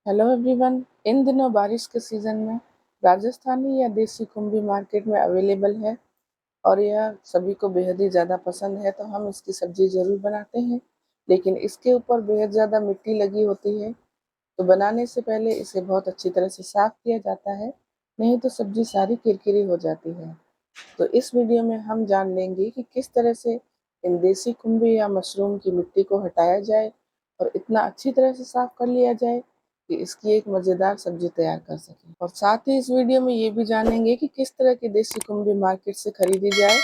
Hello everyone. इन दिनों बारिश के सीज़न में राजस्थानी या देसी खुम्भी मार्केट में अवेलेबल है और यह सभी को बेहद ही ज़्यादा पसंद है, तो हम इसकी सब्ज़ी ज़रूर बनाते हैं। लेकिन इसके ऊपर बेहद ज़्यादा मिट्टी लगी होती है, तो बनाने से पहले इसे बहुत अच्छी तरह से साफ़ किया जाता है, नहीं तो सब्ज़ी सारी किरकिरी हो जाती है। तो इस वीडियो में हम जान लेंगे कि किस तरह से इन देसी खुम्भी या मशरूम की मिट्टी को हटाया जाए और इतना अच्छी तरह से साफ कर लिया जाए कि इसकी एक मज़ेदार सब्जी तैयार कर सकें। और साथ ही इस वीडियो में ये भी जानेंगे कि किस तरह की देसी खुम्भी मार्केट से खरीदी जाए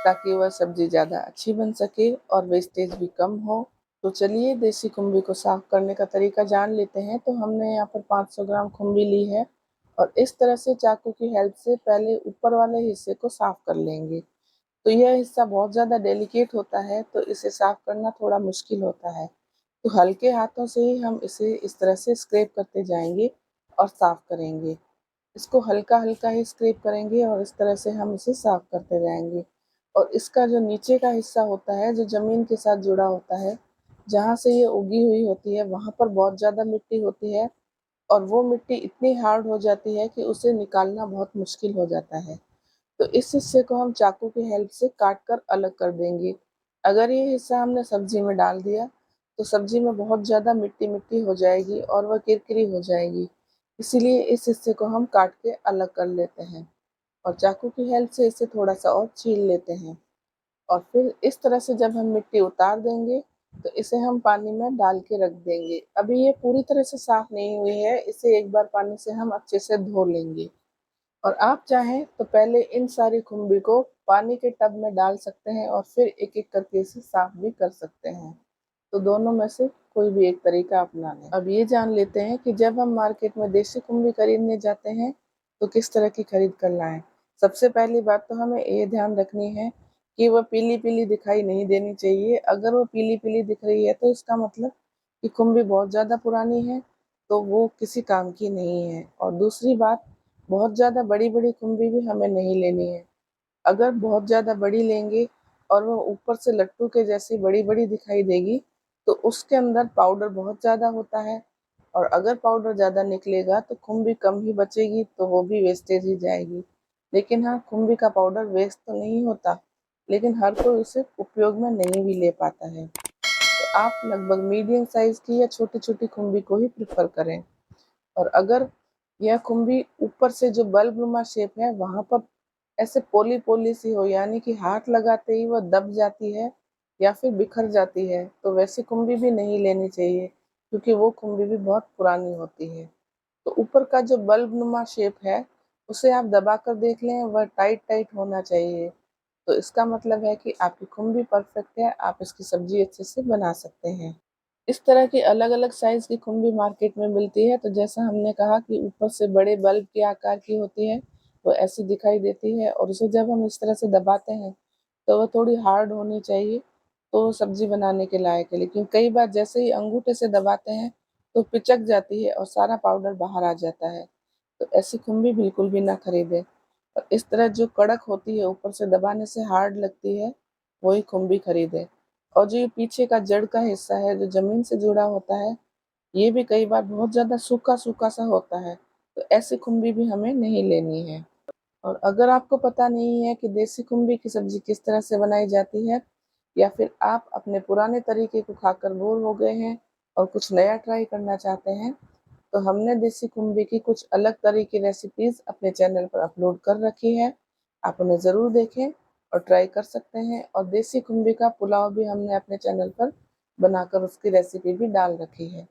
ताकि वह सब्जी ज़्यादा अच्छी बन सके और वेस्टेज भी कम हो। तो चलिए देसी खुम्भी को साफ करने का तरीका जान लेते हैं। तो हमने यहाँ पर 500 ग्राम खुम्भी ली है और इस तरह से चाकू की हेल्प से पहले ऊपर वाले हिस्से को साफ कर लेंगे। तो यह हिस्सा बहुत ज़्यादा डेलिकेट होता है, तो इसे साफ करना थोड़ा मुश्किल होता है। तो हल्के हाथों से ही हम इसे इस तरह से स्क्रैप करते जाएंगे और साफ करेंगे। इसको हल्का हल्का ही स्क्रैप करेंगे और इस तरह से हम इसे साफ करते जाएंगे। और इसका जो नीचे का हिस्सा होता है, जो ज़मीन के साथ जुड़ा होता है, जहाँ से ये उगी हुई होती है, वहाँ पर बहुत ज़्यादा मिट्टी होती है और वो मिट्टी इतनी हार्ड हो जाती है कि उसे निकालना बहुत मुश्किल हो जाता है। तो इस हिस्से को हम चाकू की हेल्प से काट कर अलग कर देंगे। अगर ये हिस्सा हमने सब्जी में डाल दिया तो सब्जी में बहुत ज़्यादा मिट्टी मिट्टी हो जाएगी और वह किरकिरी हो जाएगी। इसीलिए इस हिस्से को हम काट के अलग कर लेते हैं और चाकू की हेल्प से इसे थोड़ा सा और छील लेते हैं। और फिर इस तरह से जब हम मिट्टी उतार देंगे तो इसे हम पानी में डाल के रख देंगे। अभी ये पूरी तरह से साफ नहीं हुई है, इसे एक बार पानी से हम अच्छे से धो लेंगे। और आप चाहें तो पहले इन सारी खुम्भी को पानी के टब में डाल सकते हैं और फिर एक एक करके इसे साफ भी कर सकते हैं। तो दोनों में से कोई भी एक तरीका अपना लें। अब ये जान लेते हैं कि जब हम मार्केट में देसी खुम्भी खरीदने जाते हैं तो किस तरह की खरीद कर लाएं। सबसे पहली बात तो हमें ये ध्यान रखनी है कि वह पीली पीली दिखाई नहीं देनी चाहिए। अगर वो पीली पीली दिख रही है तो इसका मतलब कि खुम्भी बहुत ज़्यादा पुरानी है, तो वो किसी काम की नहीं है। और दूसरी बात, बहुत ज़्यादा बड़ी बड़ी खुम्भी भी हमें नहीं लेनी है। अगर बहुत ज़्यादा बड़ी लेंगे और वो ऊपर से लट्टू के जैसी बड़ी-बड़ी दिखाई देगी, तो उसके अंदर पाउडर बहुत ज़्यादा होता है और अगर पाउडर ज़्यादा निकलेगा तो खुम्भी कम ही बचेगी, तो वो भी वेस्टेज ही जाएगी। लेकिन हाँ, खुम्भी का पाउडर वेस्ट तो नहीं होता, लेकिन हर कोई उसे उपयोग में नहीं भी ले पाता है। तो आप लगभग मीडियम साइज़ की या छोटी-छोटी खुम्भी को ही प्रेफ़र करें। और अगर यह खुम्भी ऊपर से जो बल्बनुमा शेप है वहाँ पर ऐसे पोली-पोली सी हो, यानी कि हाथ लगाते ही वह दब जाती है या फिर बिखर जाती है, तो वैसी खुम्भी भी नहीं लेनी चाहिए क्योंकि वो खुम्भी भी बहुत पुरानी होती है। तो ऊपर का जो बल्बनुमा शेप है, उसे आप दबाकर देख लें, वह टाइट-टाइट होना चाहिए। तो इसका मतलब है कि आपकी खुम्भी परफेक्ट है, आप इसकी सब्ज़ी अच्छे से बना सकते हैं। इस तरह की अलग-अलग साइज़ की खुम्भी मार्केट में मिलती है, तो जैसा हमने कहा कि ऊपर से बड़े बल्ब के आकार की होती है, वो ऐसी दिखाई देती है और उसे जब हम इस तरह से दबाते हैं, तो वो थोड़ी हार्ड होनी चाहिए, तो सब्ज़ी बनाने के लायक है। लेकिन कई बार जैसे ही अंगूठे से दबाते हैं, तो पिचक जाती है और सारा पाउडर बाहर आ जाता है। तो ऐसी खुम्भी बिल्कुल भी ना खरीदें। और इस तरह जो कड़क होती है, ऊपर से दबाने से हार्ड लगती है, वही खुम्भी खरीदें। और जो ये पीछे का जड़ का हिस्सा है, जो ज़मीन से जुड़ा होता है, ये भी कई बार बहुत ज़्यादा सूखा-सूखा सा होता है, तो ऐसी खुम्भी भी हमें नहीं लेनी है। और अगर आपको पता नहीं है कि देसी खुम्भी की सब्ज़ी किस तरह से बनाई जाती है या फिर आप अपने पुराने तरीके को खाकर बोर हो गए हैं और कुछ नया ट्राई करना चाहते हैं, तो हमने देसी खुम्भी की कुछ अलग तरह की रेसिपीज़ अपने चैनल पर अपलोड कर रखी है। आप उन्हें ज़रूर देखें और ट्राई कर सकते हैं। और देसी खुम्भी का पुलाव भी हमने अपने चैनल पर बनाकर उसकी रेसिपी भी डाल रखी है।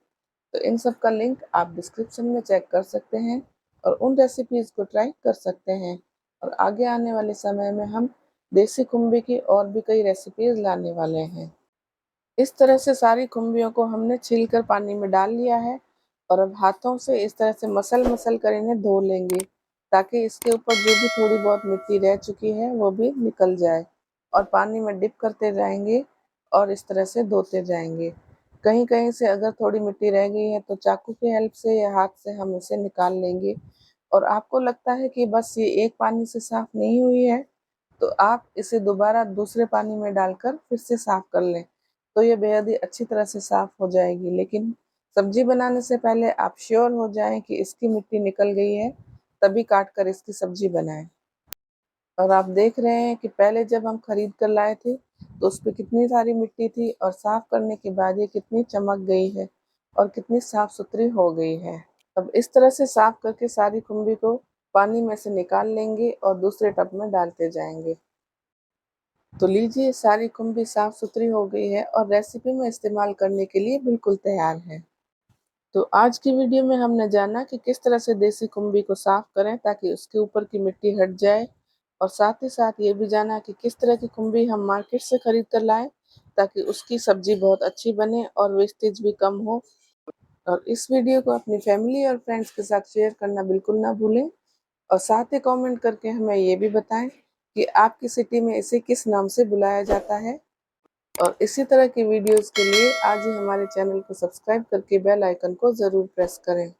तो इन सब का लिंक आप डिस्क्रिप्शन में चेक कर सकते हैं और उन रेसिपीज़ को ट्राई कर सकते हैं। और आगे आने वाले समय में हम देसी खुम्भी की और भी कई रेसिपीज़ लाने वाले हैं। इस तरह से सारी खुम्बियों को हमने छील कर पानी में डाल लिया है और अब हाथों से इस तरह से मसल-मसल कर इन्हें धो लेंगे ताकि इसके ऊपर जो भी थोड़ी बहुत मिट्टी रह चुकी है वो भी निकल जाए। और पानी में डिप करते जाएंगे और इस तरह से धोते जाएंगे। कहीं-कहीं से अगर थोड़ी मिट्टी रह गई है तो चाकू की हेल्प से या हाथ से हम इसे निकाल लेंगे। और आपको लगता है कि बस ये एक पानी से साफ नहीं हुई है, तो आप इसे दोबारा दूसरे पानी में डालकर फिर से साफ कर लें, तो ये बेहद ही अच्छी तरह से साफ हो जाएगी। लेकिन सब्जी बनाने से पहले आप श्योर हो जाएं कि इसकी मिट्टी निकल गई है, तभी काट कर इसकी सब्जी बनाएं। और आप देख रहे हैं कि पहले जब हम खरीद कर लाए थे तो उस पे कितनी सारी मिट्टी थी और साफ करने के बाद ये कितनी चमक गई है और कितनी साफ सुथरी हो गई है। अब इस तरह से साफ करके सारी खुम्भी को पानी में से निकाल लेंगे और दूसरे टब में डालते जाएंगे। तो लीजिए, सारी खुम्भी साफ सुथरी हो गई है और रेसिपी में इस्तेमाल करने के लिए बिल्कुल तैयार है। तो आज की वीडियो में हमने जाना कि किस तरह से देसी खुम्भी को साफ करें ताकि उसके ऊपर की मिट्टी हट जाए, और साथ ही साथ ये भी जाना कि किस तरह की खुम्भी हम मार्केट से खरीद कर लाएं ताकि उसकी सब्जी बहुत अच्छी बने और वेस्टेज भी कम हो। और इस वीडियो को अपनी फैमिली और फ्रेंड्स के साथ शेयर करना बिल्कुल ना भूलें, और साथ ही कमेंट करके हमें ये भी बताएं कि आपकी सिटी में इसे किस नाम से बुलाया जाता है। और इसी तरह की वीडियोस के लिए आज ही हमारे चैनल को सब्सक्राइब करके बेल आइकन को ज़रूर प्रेस करें।